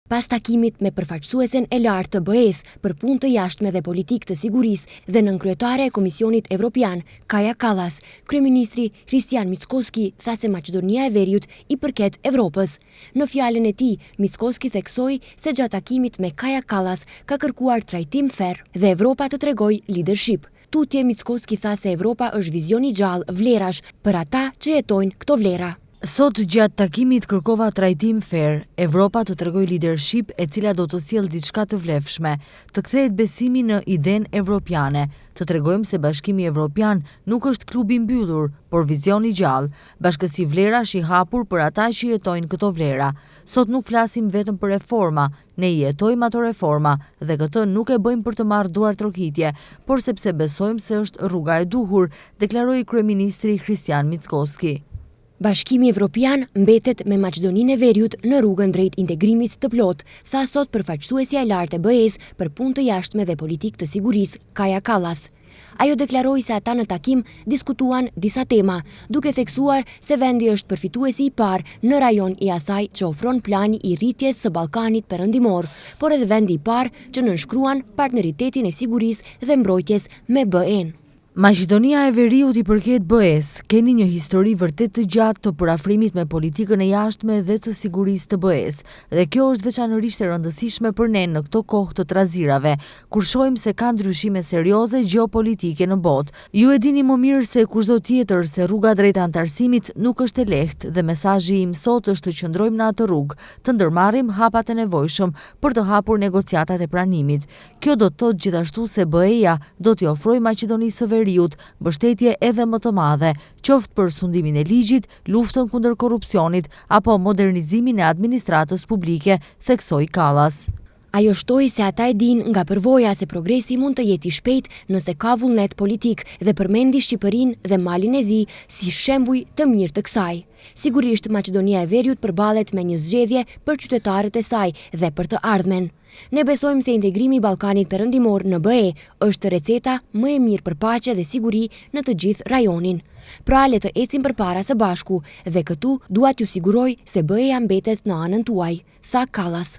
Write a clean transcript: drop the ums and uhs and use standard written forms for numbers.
Pas takimit me përfaqësuesen e lartë të BE-s për punë të jashtme dhe politikë të sigurisë dhe nënkryetare e Komisionit Evropian, Kaja Kallas, kryeministri Kristian Mickoski tha se Maqedonia e Veriut i përket Evropës. Në fjalën e tij, Mickoski theksoi se gjatë takimit me Kaja Kallas ka kërkuar trajtim fair dhe Evropa të tregojë leadership. Tutje Mickoski tha se Evropa është vizion i gjallë vlerash për ata që jetojnë këto vlera. Sot gjatë takimit kërkova trajtim fair, Evropa të tregoj leadership e cila do të sjellë diçka të vlefshme, të kthehet besimi në idenë evropiane, të tregojmë se Bashkimi Evropian nuk është klub i mbyllur, por vizion i gjallë, bashkësi vlerash i hapur për ata që jetojnë këto vlera. Sot nuk flasim vetëm për reforma, ne jetojmë ato reforma dhe këtë nuk e bëjmë për të marrë duar trokitje, por sepse besojmë se është rruga e duhur, deklaroi kryeministri Kristian Mickoski. Bashkimi Evropian mbetet me Maqedoninë e Veriut në rrugën drejt integrimit të plotë, tha sot përfaqësuesja e lartë e BE-s për punë të jashtme dhe politikë të sigurisë, Kaja Kallas. Ajo deklaroi se ata në takim diskutuan disa tema, duke theksuar se vendi është përfituesi i parë në rajon i asaj që ofron plani i rritjes së Ballkanit Perëndimor, por edhe vendi i parë që nënshkruan partneritetin e sigurisë dhe mbrojtjes me BE-n. Maqedonia e Veriut i përket BE-s, keni një histori vërtet të gjatë të përafrimit me politikën e jashtme dhe të sigurisë të BE-s, dhe kjo është veçanërisht e rëndësishme për ne në këto kohë të trazirave, kur shohim se ka ndryshime serioze gjeopolitike në botë. Ju e dini më mirë se kushdo tjetër se rruga drejt antarësimit nuk është e lehtë dhe mesazhi im sot është të qëndrojmë në atë rrugë, të ndërmarrim hapat e nevojshëm për të hapur negociatat e pranimit. Kjo do të thotë gjithashtu se BE-ja do t'i ofrojë Maqedonisë së Veriut mbështetje edhe më të madhe, qoftë për sundimin e ligjit, luftën kundër korrupsionit apo modernizimin e administratës publike, theksoi Kallas. Ajo shtoi se ata e dinë nga përvoja se progresi mund të jetë i shpejtë nëse ka vullnet politik dhe përmendi Shqipërinë dhe Malin e Zi si shembuj të mirë të kësaj. Sigurisht Maqedonia e Veriut përballet me një zgjedhje për qytetarët e saj dhe për të ardhmen. Ne besojmë se integrimi i Ballkanit Perëndimor në BE është receta më e mirë për paqe dhe siguri në të gjithë rajonin. Pra le të ecim përpara së bashku dhe këtu dua t'ju siguroj se BE-ja mbetet në anën tuaj, tha Kallas.